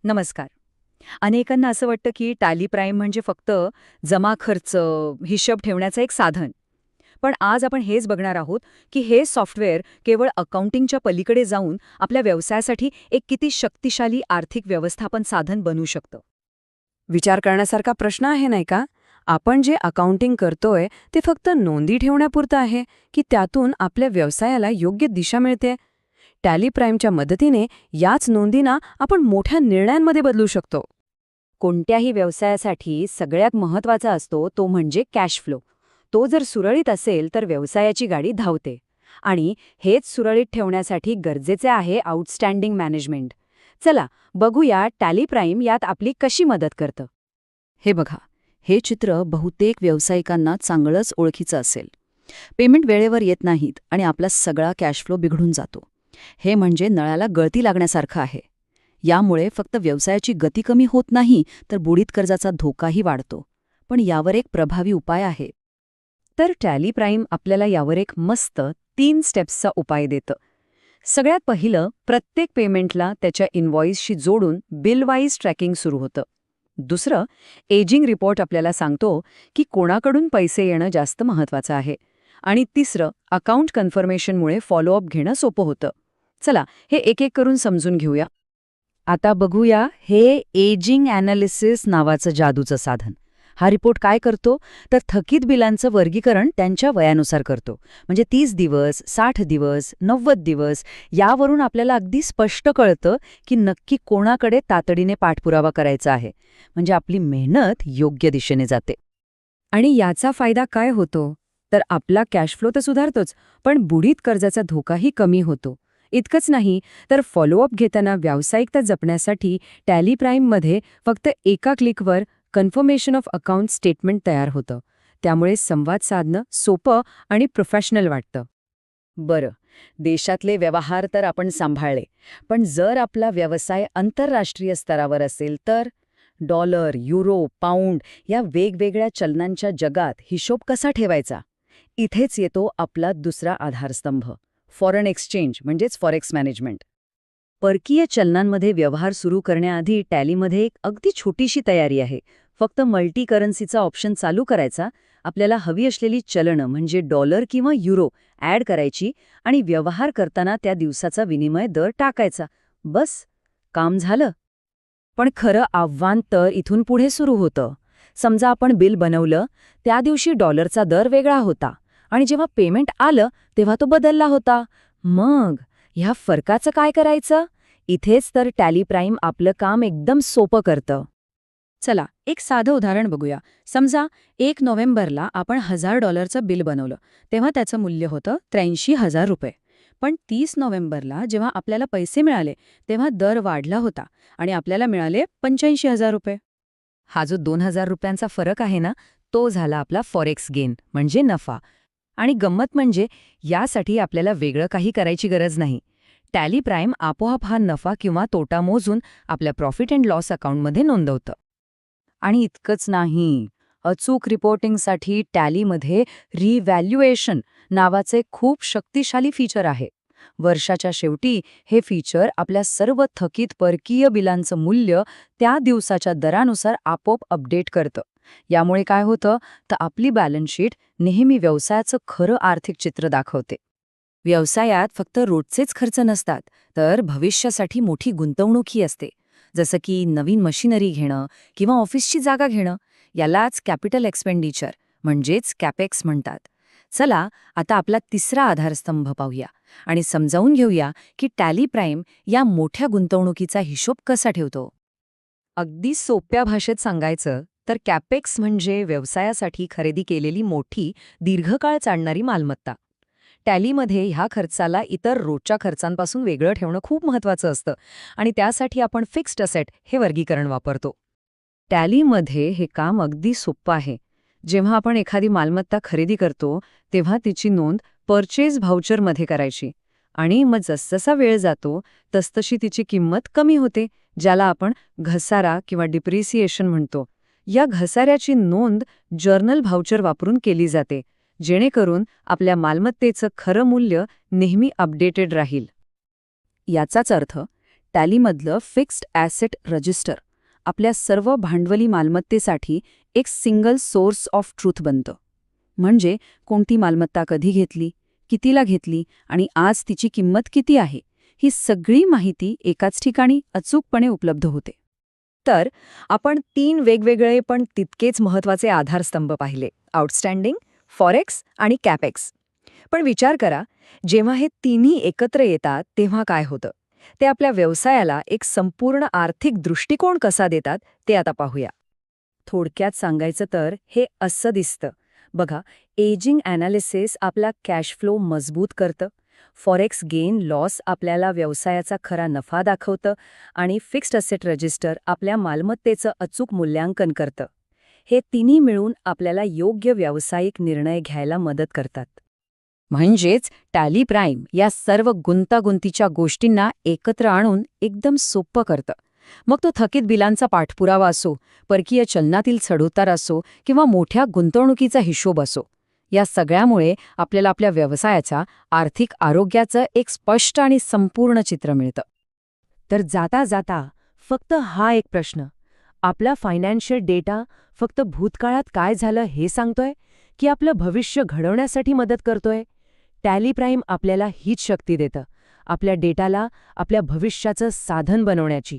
नमस्कार. अनेकांना असं वाटतं की टॅली प्राईम म्हणजे फक्त जमा खर्च, हिशोब ठेवण्याचं एक साधन. पण आज आपण हेच बघणार आहोत की हे सॉफ्टवेअर केवळ अकाउंटिंगच्या पलीकडे जाऊन आपल्या व्यवसायासाठी एक किती शक्तिशाली आर्थिक व्यवस्थापन साधन बनू शकतं. विचार करण्यासारखा प्रश्न आहे नाही का? आपण जे अकाउंटिंग करतोय ते फक्त नोंदी ठेवण्यापुरतं आहे की त्यातून आपल्या व्यवसायाला योग्य दिशा मिळते? टॅली प्राईमच्या मदतीने याच नोंदींना आपण मोठ्या निर्णयांमध्ये बदलू शकतो. कोणत्याही व्यवसायासाठी सगळ्यात महत्त्वाचा असतो तो म्हणजे कॅश फ्लो. तो जर सुरळीत असेल तर व्यवसायाची गाडी धावते. आणि हेच सुरळीत ठेवण्यासाठी गरजेचे आहे आउटस्टँडिंग मॅनेजमेंट. चला बघूया टॅली प्राईम यात आपली कशी मदत करतं. हे बघा, हे चित्र बहुतेक व्यावसायिकांना चांगलंच ओळखीचं असेल. पेमेंट वेळेवर येत नाहीत आणि आपला सगळा कॅश फ्लो बिघडून जातो. हे म्हणजे नळाला गळती लागण्यासारखं आहे. यामुळे फक्त व्यवसायाची गती कमी होत नाही, तर बुडीत कर्जाचा धोकाही वाढतो. पण यावर एक प्रभावी उपाय आहे. तर टॅली प्राईम आपल्याला यावर एक मस्त 3 स्टेप्सचा उपाय देतं. सगळ्यात पहिलं, प्रत्येक पेमेंटला त्याच्या इनव्हॉइसशी जोडून बिलवाईज ट्रॅकिंग सुरू होतं. दुसरं, एजिंग रिपोर्ट आपल्याला सांगतो की कोणाकडून पैसे येणं जास्त महत्त्वाचं आहे. आणि तिसरं, अकाउंट कन्फर्मेशनमुळे फॉलोअप घेणं सोपं होतं. चला हे एक एक करून समजून घेऊया. आता बघूया हे एजिंग ॲनालिसिस नावाचं जादूचं साधन. हा रिपोर्ट काय करतो तर थकीत बिलांचं वर्गीकरण त्यांच्या वयानुसार करतो. म्हणजे 30 दिवस, 60 दिवस, 90 दिवस यावरून आपल्याला अगदी स्पष्ट कळतं की नक्की कोणाकडे तातडीने पाठपुरावा करायचा आहे. म्हणजे आपली मेहनत योग्य दिशेने जाते. आणि याचा फायदा काय होतो? तर आपला कॅश फ्लो तर सुधारतोच, पण बुडीत कर्जाचा धोकाही कमी होतो. इतकंच नाही तर फॉलोअप घेताना व्यावसायिकता जपण्यासाठी टॅली प्राईममध्ये फक्त एका क्लिकवर कन्फर्मेशन ऑफ अकाउंट स्टेटमेंट तयार होतं. त्यामुळे संवाद साधणं सोपं आणि प्रोफेशनल वाटतं. बरं, देशातले व्यवहार तर आपण सांभाळले, पण जर आपला व्यवसाय आंतरराष्ट्रीय स्तरावर असेल तर डॉलर, युरो, पाऊंड या वेगवेगळ्या चलनांच्या जगात हिशोब कसा ठेवायचा? इथेच येतो आपला दुसरा आधारस्तंभ, फॉरेन एक्सचेंज म्हणजेच फॉरेक्स मॅनेजमेंट. परकीय चलनांमध्ये व्यवहार सुरू करण्याआधी टॅलीमध्ये एक अगदी छोटीशी तयारी आहे. फक्त मल्टी करन्सीचा ऑप्शन चालू करायचा, आपल्याला हवी असलेली चलनं म्हणजे डॉलर किंवा युरो ॲड करायची आणि व्यवहार करताना त्या दिवसाचा विनिमय दर टाकायचा. बस, काम झालं. पण खरं आव्हान तर इथून पुढे सुरू होतं. समजा आपण बिल बनवलं, त्या दिवशी डॉलरचा दर वेगळा होता आणि जेव्हा पेमेंट आलं तेव्हा तो बदलला होता. मग ह्या फरकाचं काय करायचं? इथेच तर टॅली प्राईम आपलं काम एकदम सोपं करतं. चला एक साधं उदाहरण बघूया. समजा 1 नोव्हेंबरला आपण $1000चं बिल बनवलं, तेव्हा त्याचं मूल्य होतं 83,000 रुपये. पण 30 नोव्हेंबरला जेव्हा आपल्याला पैसे मिळाले तेव्हा दर वाढला होता आणि आपल्याला मिळाले 85,000 रुपये. हा जो 2,000 रुपयांचा फरक आहे ना, तो झाला आपला फॉरेक्स गेन म्हणजे नफा. आणि गंमत म्हणजे यासाठी आपल्याला वेगळं काही करायची गरज नाही. टॅली प्राईम आपोआप हा नफा किंवा तोटा मोजून आपल्या प्रॉफिट अँड लॉस अकाउंटमध्ये नोंदवतं. आणि इतकंच नाही, अचूक रिपोर्टिंगसाठी टॅलीमध्ये रिव्हॅल्युएशन नावाचे खूप शक्तिशाली फीचर आहे. वर्षाच्या शेवटी हे फीचर आपल्या सर्व थकीत परकीय बिलांचं मूल्य त्या दिवसाच्या दरानुसार आपोआप अपडेट करतं. यामुळे काय होतं तर आपली बॅलन्स शीट नेहमी व्यवसायाचं खरं आर्थिक चित्र दाखवते. व्यवसायात फक्त रोजचेच खर्च नसतात, तर भविष्यासाठी मोठी गुंतवणूकही असते. जसं की नवीन मशिनरी घेणं किंवा ऑफिसची जागा घेणं. यालाच कॅपिटल एक्सपेंडिचर म्हणजेच कॅपेक्स म्हणतात. चला आता आपला तिसरा आधारस्तंभ पाहूया आणि समजावून घेऊया की टॅली प्राईम या मोठ्या गुंतवणुकीचा हिशोब कसा ठेवतो. अगदी सोप्या भाषेत सांगायचं तर कॅपेक्स म्हणजे व्यवसायासाठी खरेदी केलेली मोठी, दीर्घकाळ चालणारी मालमत्ता. टॅलीमध्ये ह्या खर्चाला इतर रोजच्या खर्चांपासून वेगळं ठेवणं खूप महत्त्वाचं असतं आणि त्यासाठी आपण फिक्स्ड असेट हे वर्गीकरण वापरतो. टॅलीमध्ये हे काम अगदी सोपं आहे. जेव्हा आपण एखादी मालमत्ता खरेदी करतो तेव्हा तिची नोंद परचेज व्हाउचरमध्ये करायची आणि मग जसजसा वेळ जातो तसतशी तिची किंमत कमी होते, ज्याला आपण घसारा किंवा डिप्रिसिएशन म्हणतो. या घसाऱ्याची नोंद जर्नल व्हाउचर वापरून केली जाते, जेणेकरून आपल्या मालमत्तेचं खरं मूल्य नेहमी अपडेटेड राहील. याचाच अर्थ टॅलीमधलं फिक्स्ड ॲसेट रजिस्टर आपल्या सर्व भांडवली मालमत्तेसाठी एक सिंगल सोर्स ऑफ ट्रूथ बनतं. म्हणजे कोणती मालमत्ता कधी घेतली, कितीला घेतली आणि आज तिची किंमत किती आहे, ही सगळी माहिती एकाच ठिकाणी अचूकपणे उपलब्ध होते. तर आपण 3 वेगवेगळे पण तितकेच महत्वाचे आधारस्तंभ पाहिले: आउटस्टँडिंग, फॉरेक्स आणि कॅपेक्स. पण विचार करा, जेव्हा हे तिन्ही एकत्र येतात तेव्हा काय होतं? ते आपल्या व्यवसायाला एक संपूर्ण आर्थिक दृष्टिकोन कसा देतात ते आता पाहूया. थोडक्यात सांगायचं तर हे असं दिसतं. बघा, एजिंग ॲनालिसिस आपला कॅश फ्लो मजबूत करतं, फॉरेक्स गेन लॉस आपल्याला व्यवसायाचा खरा नफा दाखवतं आणि फिक्स्ड असेट रजिस्टर आपल्या मालमत्तेचं अचूक मूल्यांकन करतं. हे तिन्ही मिळून आपल्याला योग्य व्यावसायिक निर्णय घ्यायला मदत करतात. म्हणजेच टॅली प्राईम या सर्व गुंतागुंतीच्या गोष्टींना एकत्र आणून एकदम सोपं करतं. मग तो थकीत बिलांचा पाठपुरावा असो, परकीय चलनातील चढउतार असो किंवा मोठ्या गुंतवणुकीचा हिशोब असो, या सगळ्यामुळे आपल्याला आपल्या व्यवसायाच्या आर्थिक आरोग्याचं एक स्पष्ट आणि संपूर्ण चित्र मिळतं. तर जाता जाता फक्त हा एक प्रश्न: आपला फायनान्शियल डेटा फक्त भूतकाळात काय झालं हे सांगतोय की आपलं भविष्य घडवण्यासाठी मदत करतोय? टॅली प्राईम आपल्याला हीच शक्ती देतं, आपल्या डेटाला आपल्या भविष्याचं साधन बनवण्याची.